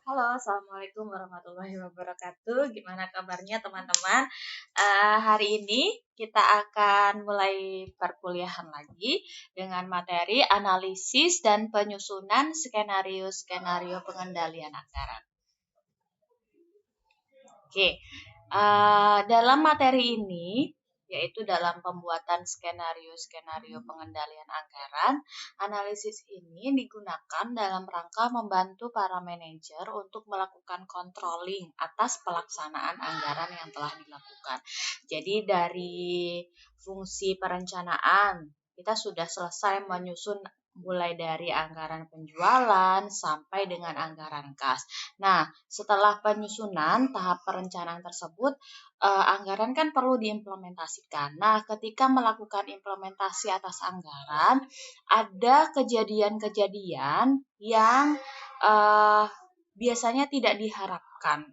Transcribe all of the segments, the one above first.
Halo, Assalamualaikum warahmatullahi wabarakatuh. Gimana kabarnya teman-teman? Hari ini kita akan mulai perkuliahan lagi dengan materi analisis dan penyusunan skenario-skenario pengendalian anggaran. Oke, dalam materi ini, yaitu dalam pembuatan skenario-skenario pengendalian anggaran, analisis ini digunakan dalam rangka membantu para manajer untuk melakukan controlling atas pelaksanaan anggaran yang telah dilakukan. Jadi dari fungsi perencanaan, kita sudah selesai menyusun mulai dari anggaran penjualan sampai dengan anggaran kas. Nah, setelah penyusunan tahap perencanaan tersebut, anggaran kan perlu diimplementasikan. Nah, ketika melakukan implementasi atas anggaran, ada kejadian-kejadian yang biasanya tidak diharapkan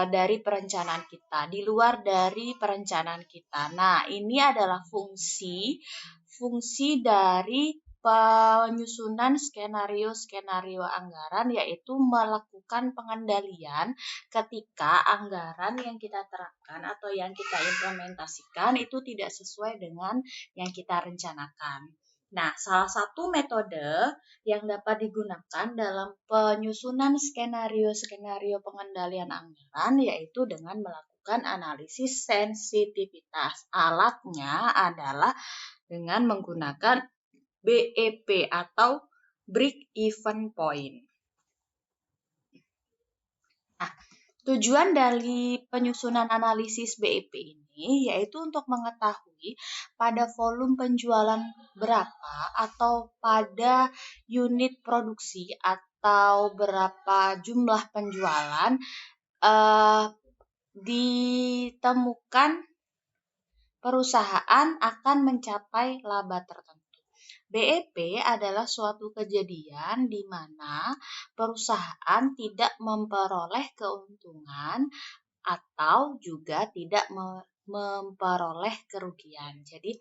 dari perencanaan kita, di luar dari perencanaan kita. Nah, ini adalah fungsi dari penyusunan skenario-skenario anggaran, yaitu melakukan pengendalian ketika anggaran yang kita terapkan atau yang kita implementasikan itu tidak sesuai dengan yang kita rencanakan. Nah, salah satu metode yang dapat digunakan dalam penyusunan skenario-skenario pengendalian anggaran yaitu dengan melakukan analisis sensitivitas. Alatnya adalah dengan menggunakan BEP atau Break Even Point. Nah, tujuan dari penyusunan analisis BEP ini yaitu untuk mengetahui pada volume penjualan berapa atau pada unit produksi atau berapa jumlah penjualan ditemukan perusahaan akan mencapai laba tertentu. BEP adalah suatu kejadian di mana perusahaan tidak memperoleh keuntungan atau juga tidak memperoleh kerugian. Jadi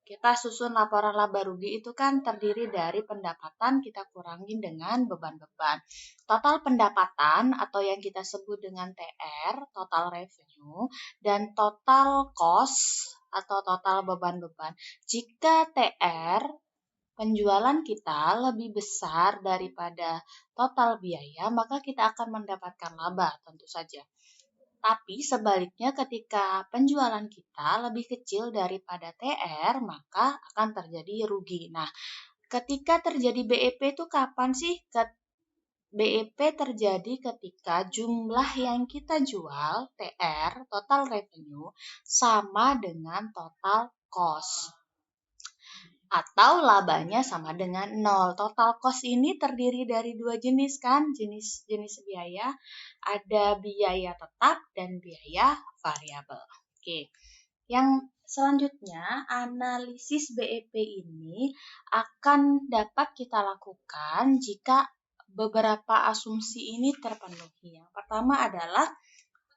kita susun laporan laba rugi itu kan terdiri dari pendapatan kita kurangi dengan beban-beban. Total pendapatan atau yang kita sebut dengan TR, total revenue, dan total cost atau total beban-beban. Jika TR penjualan kita lebih besar daripada total biaya, maka kita akan mendapatkan laba tentu saja. Tapi sebaliknya ketika penjualan kita lebih kecil daripada TR, maka akan terjadi rugi. Nah, ketika terjadi BEP itu kapan sih? BEP terjadi ketika jumlah yang kita jual, TR, total revenue, sama dengan total cost. Atau labanya sama dengan 0. Total cost ini terdiri dari dua jenis kan, jenis biaya. Ada biaya tetap dan biaya variabel. Oke. Yang selanjutnya, analisis BEP ini akan dapat kita lakukan jika beberapa asumsi ini terpenuhi. Yang pertama adalah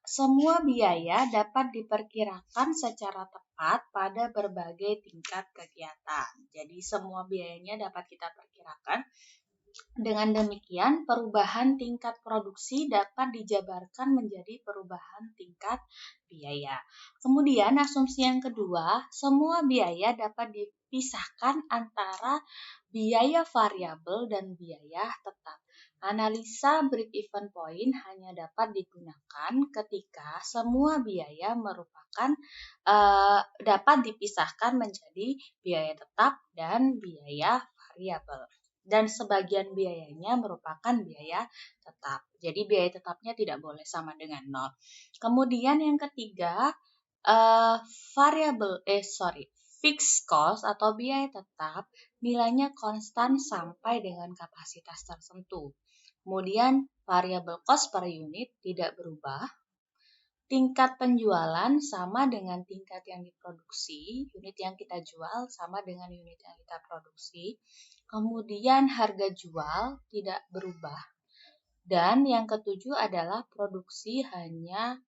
semua biaya dapat diperkirakan secara tepat pada berbagai tingkat kegiatan. Jadi semua biayanya dapat kita perkirakan. Dengan demikian, perubahan tingkat produksi dapat dijabarkan menjadi perubahan tingkat biaya. Kemudian asumsi yang kedua, semua biaya dapat dipisahkan antara biaya variabel dan biaya tetap. Analisa break-even point hanya dapat digunakan ketika semua biaya dapat dipisahkan menjadi biaya tetap dan biaya variabel. Dan sebagian biayanya merupakan biaya tetap. Jadi biaya tetapnya tidak boleh sama dengan 0. Kemudian yang ketiga, fixed cost atau biaya tetap nilainya konstan sampai dengan kapasitas tertentu. Kemudian variable cost per unit tidak berubah. Tingkat penjualan sama dengan tingkat yang diproduksi, unit yang kita jual sama dengan unit yang kita produksi. Kemudian harga jual tidak berubah. Dan yang ketujuh adalah produksi hanya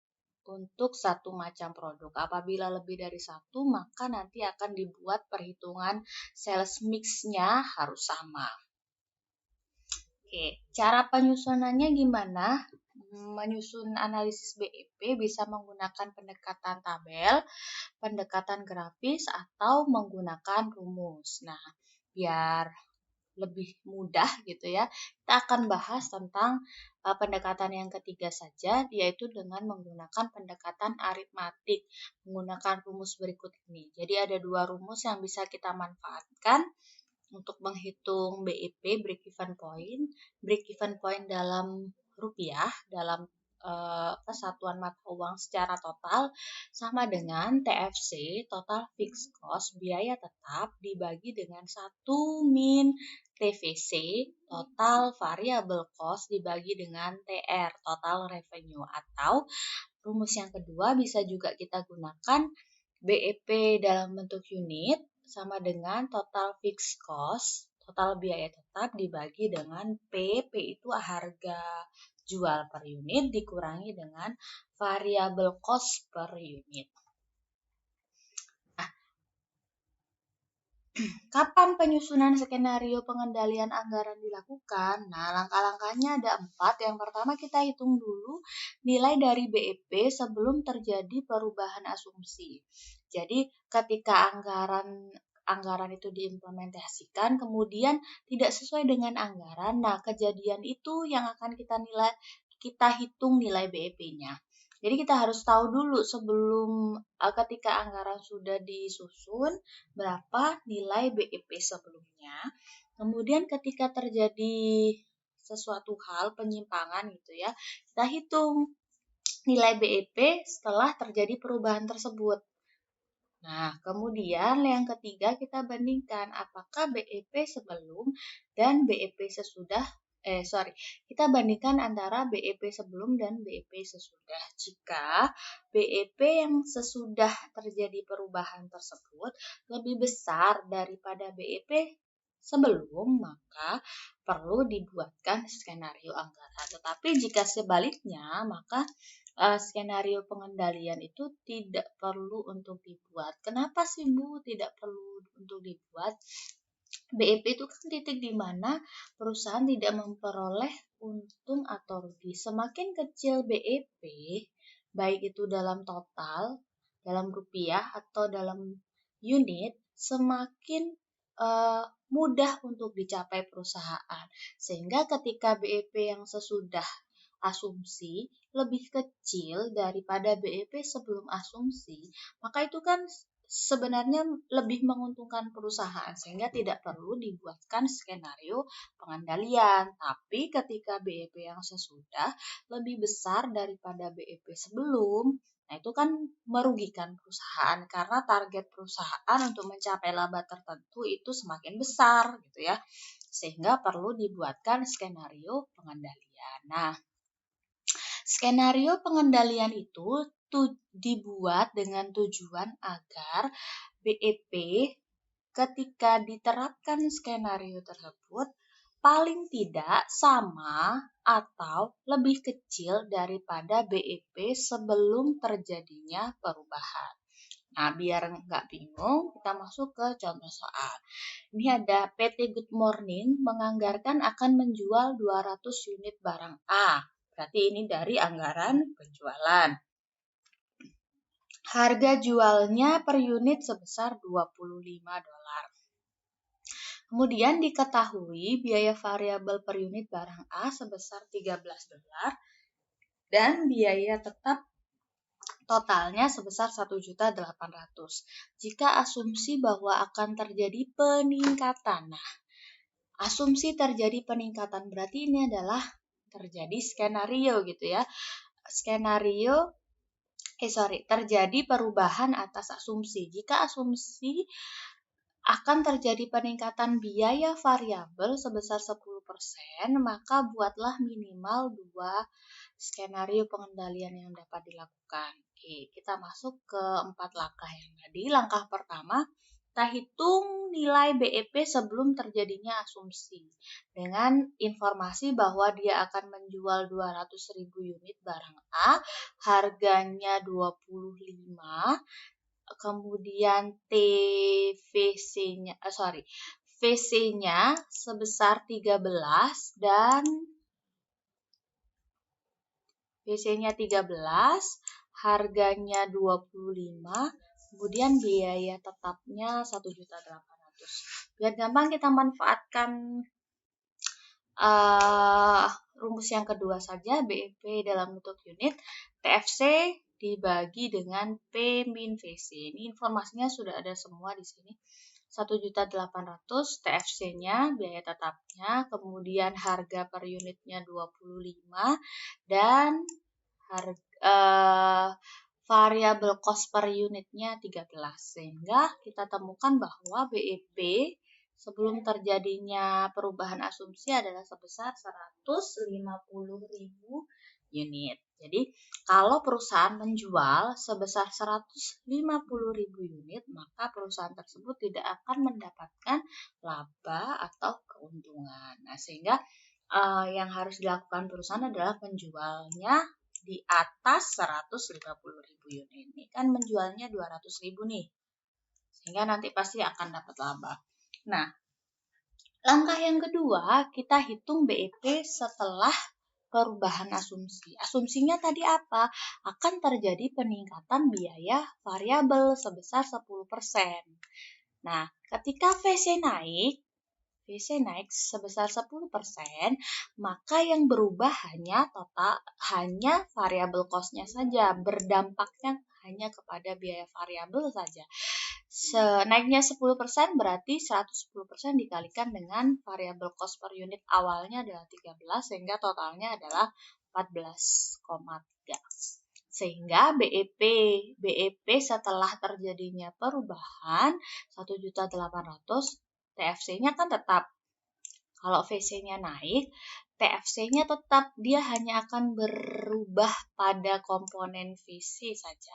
untuk satu macam produk. Apabila lebih dari satu, maka nanti akan dibuat perhitungan sales mix-nya harus sama. Oke, cara penyusunannya gimana? Menyusun analisis BEP bisa menggunakan pendekatan tabel, pendekatan grafis, atau menggunakan rumus. Nah, biar lebih mudah gitu ya, kita akan bahas tentang pendekatan yang ketiga saja, yaitu dengan menggunakan pendekatan aritmatik, menggunakan rumus berikut ini. Jadi ada dua rumus yang bisa kita manfaatkan untuk menghitung BEP, break even point. Break even point dalam rupiah, dalam kesatuan mata uang secara total, sama dengan TFC, total fixed cost, biaya tetap, dibagi dengan 1 min TVC, total variable cost, dibagi dengan TR, total revenue. Atau rumus yang kedua bisa juga kita gunakan BEP dalam bentuk unit sama dengan total fixed cost, total biaya tetap dibagi dengan P. P itu harga jual per unit dikurangi dengan variable cost per unit. Kapan penyusunan skenario pengendalian anggaran dilakukan? Nah, langkah-langkahnya ada 4. Yang pertama, kita hitung dulu nilai dari BEP sebelum terjadi perubahan asumsi. Jadi, ketika anggaran itu diimplementasikan, kemudian tidak sesuai dengan anggaran, nah kejadian itu yang akan kita hitung nilai BEP-nya. Jadi kita harus tahu dulu sebelum ketika anggaran sudah disusun, berapa nilai BEP sebelumnya. Kemudian ketika terjadi sesuatu hal penyimpangan gitu ya, kita hitung nilai BEP setelah terjadi perubahan tersebut. Nah, kemudian yang ketiga kita bandingkan apakah BEP sebelum dan BEP sesudah. Kita bandingkan antara BEP sebelum dan BEP sesudah. Jika BEP yang sesudah terjadi perubahan tersebut lebih besar daripada BEP sebelum, maka perlu dibuatkan skenario anggaran. Tetapi jika sebaliknya, maka skenario pengendalian itu tidak perlu untuk dibuat. Kenapa sih Bu tidak perlu untuk dibuat? BEP itu kan titik di mana perusahaan tidak memperoleh untung atau rugi. Semakin kecil BEP, baik itu dalam total, dalam rupiah atau dalam unit, semakin mudah untuk dicapai perusahaan. Sehingga ketika BEP yang sesudah asumsi lebih kecil daripada BEP sebelum asumsi, maka itu kan sebenarnya lebih menguntungkan perusahaan sehingga tidak perlu dibuatkan skenario pengendalian. Tapi ketika BEP yang sesudah lebih besar daripada BEP sebelum, nah itu kan merugikan perusahaan karena target perusahaan untuk mencapai laba tertentu itu semakin besar gitu ya. Sehingga perlu dibuatkan skenario pengendalian. Nah, skenario pengendalian itu dibuat dengan tujuan agar BEP ketika diterapkan skenario tersebut paling tidak sama atau lebih kecil daripada BEP sebelum terjadinya perubahan. Nah, biar nggak bingung, kita masuk ke contoh soal. Ini ada PT Good Morning menganggarkan akan menjual 200 unit barang A. Berarti ini dari anggaran penjualan. Harga jualnya per unit sebesar $25. Kemudian diketahui biaya variabel per unit barang A sebesar $13 dan biaya tetap totalnya sebesar 1.800.000. Jika asumsi bahwa akan terjadi peningkatan. Nah, asumsi terjadi peningkatan berarti ini adalah terjadi skenario gitu ya. Terjadi perubahan atas asumsi. Jika asumsi akan terjadi peningkatan biaya variabel sebesar 10%, maka buatlah minimal 2 skenario pengendalian yang dapat dilakukan. Oke, kita masuk ke 4 langkah yang tadi. Langkah pertama, kita hitung nilai BEP sebelum terjadinya asumsi. Dengan informasi bahwa dia akan menjual 200.000 unit barang A, harganya 25, kemudian VC-nya sebesar 13 dan VC-nya 13, harganya 25, kemudian biaya tetapnya 1.800.000. Biar gampang kita manfaatkan rumus yang kedua saja, BEP dalam bentuk unit, TFC dibagi dengan P min VC. Ini informasinya sudah ada semua di sini. 1.800.000 TFC-nya, biaya tetapnya, kemudian harga per unitnya 25, dan variabel cost per unitnya 13. Sehingga kita temukan bahwa BEP sebelum terjadinya perubahan asumsi adalah sebesar 150.000 unit. Jadi, kalau perusahaan menjual sebesar 150.000 unit, maka perusahaan tersebut tidak akan mendapatkan laba atau keuntungan. Nah, sehingga yang harus dilakukan perusahaan adalah menjualnya di atas 150.000 unit. Ini kan menjualnya 200.000 nih. Sehingga nanti pasti akan dapat laba. Nah, langkah yang kedua, kita hitung BEP setelah perubahan asumsi. Asumsinya tadi apa? Akan terjadi peningkatan biaya variabel sebesar 10%. Nah, ketika VC naik sebesar 10%, maka yang berubah hanya variabel cost-nya saja, berdampaknya hanya kepada biaya variabel saja. Naiknya 10% berarti 110% dikalikan dengan variabel cost per unit awalnya adalah 13, sehingga totalnya adalah 14,3. Sehingga BEP setelah terjadinya perubahan 1.800.000, TFC-nya kan tetap. Kalau VC-nya naik, TFC-nya tetap, dia hanya akan berubah pada komponen VC saja.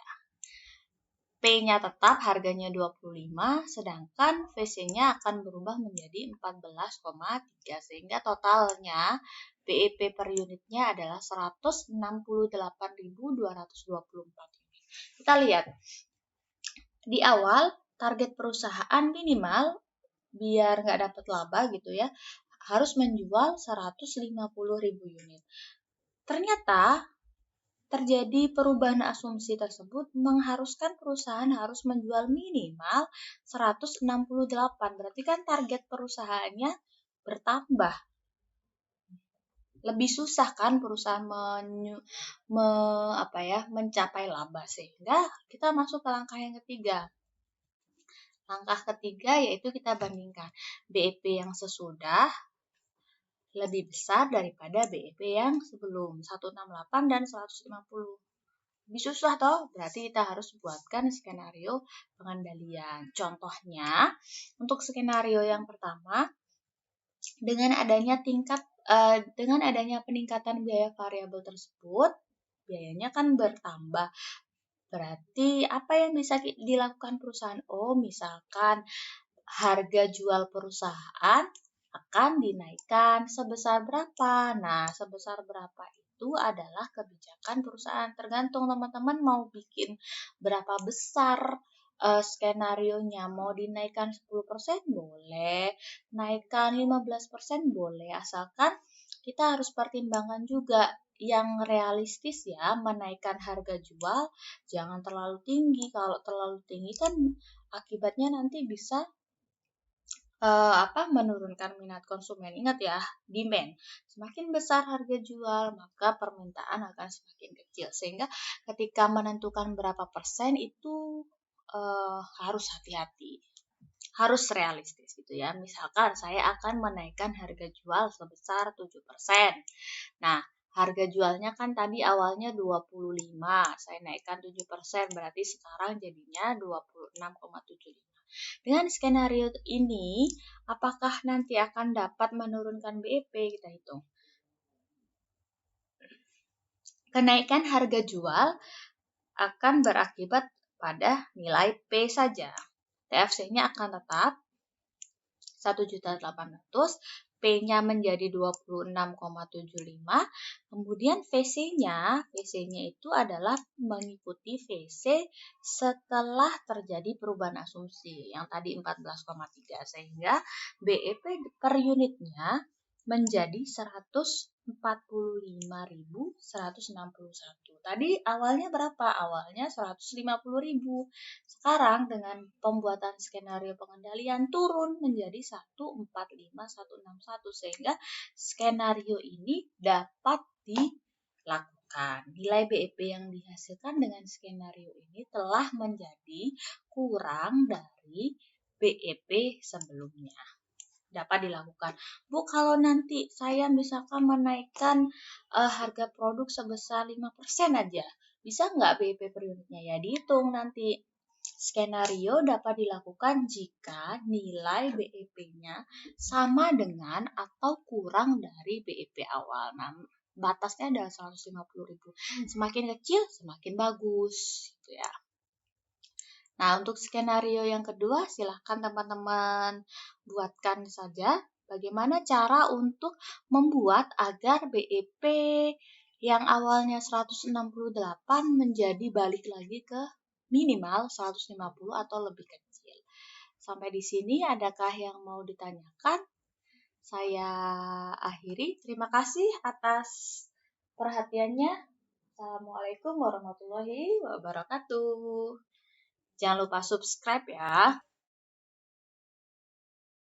P-nya tetap, harganya 25, sedangkan VC-nya akan berubah menjadi 14,3, sehingga totalnya BEP per unitnya adalah 168.224 unit. Kita lihat, di awal target perusahaan minimal, biar nggak dapat laba gitu ya, harus menjual 150.000 unit. Ternyata terjadi perubahan asumsi tersebut mengharuskan perusahaan harus menjual minimal 168. Berarti kan target perusahaannya bertambah. Lebih susah kan perusahaan mencapai laba, sehingga kita masuk ke langkah yang ketiga. Langkah ketiga yaitu kita bandingkan BEP yang sesudah lebih besar daripada BEP yang sebelum 168 dan 150. Lebih susah toh, berarti kita harus buatkan skenario pengendalian. Contohnya, untuk skenario yang pertama, dengan adanya peningkatan biaya variabel tersebut, biayanya kan bertambah. Berarti apa yang bisa dilakukan perusahaan? Misalkan harga jual perusahaan akan dinaikkan sebesar berapa? Nah, sebesar berapa itu adalah kebijakan perusahaan. Tergantung teman-teman mau bikin berapa besar skenarionya. Mau dinaikkan 10% boleh, naikkan 15% boleh, asalkan kita harus pertimbangkan juga yang realistis ya, menaikkan harga jual jangan terlalu tinggi. Kalau terlalu tinggi kan akibatnya nanti bisa menurunkan minat konsumen. Ingat ya, demand. Semakin besar harga jual, maka permintaan akan semakin kecil. Sehingga ketika menentukan berapa persen itu harus hati-hati. Harus realistis gitu ya. Misalkan saya akan menaikkan harga jual sebesar 7%. Nah, harga jualnya kan tadi awalnya 25, saya naikkan 7%, berarti sekarang jadinya 26,75. Dengan skenario ini, apakah nanti akan dapat menurunkan BEP? Kita hitung. Kenaikan harga jual akan berakibat pada nilai P saja. TFC-nya akan tetap 1.800.000, P-nya menjadi 26,75, kemudian VC-nya itu adalah mengikuti VC setelah terjadi perubahan asumsi yang tadi 14,3, sehingga BEP per unitnya menjadi 145.161. Tadi awalnya berapa? Awalnya 150.000. Sekarang dengan pembuatan skenario pengendalian turun menjadi 145.161, sehingga skenario ini dapat dilakukan. Nilai BEP yang dihasilkan dengan skenario ini telah menjadi kurang dari BEP sebelumnya. Dapat dilakukan. Bu, kalau nanti saya misalkan menaikkan harga produk sebesar 5% aja, bisa nggak BEP per unitnya? Ya dihitung nanti. Skenario dapat dilakukan jika nilai BEP-nya sama dengan atau kurang dari BEP awal. Nah, batasnya adalah 150.000. Semakin kecil, semakin bagus. Gitu ya. Nah, untuk skenario yang kedua, silahkan teman-teman buatkan saja bagaimana cara untuk membuat agar BEP yang awalnya 168 menjadi balik lagi ke minimal 150 atau lebih kecil. Sampai di sini, adakah yang mau ditanyakan? Saya akhiri. Terima kasih atas perhatiannya. Assalamualaikum warahmatullahi wabarakatuh. Jangan lupa subscribe ya.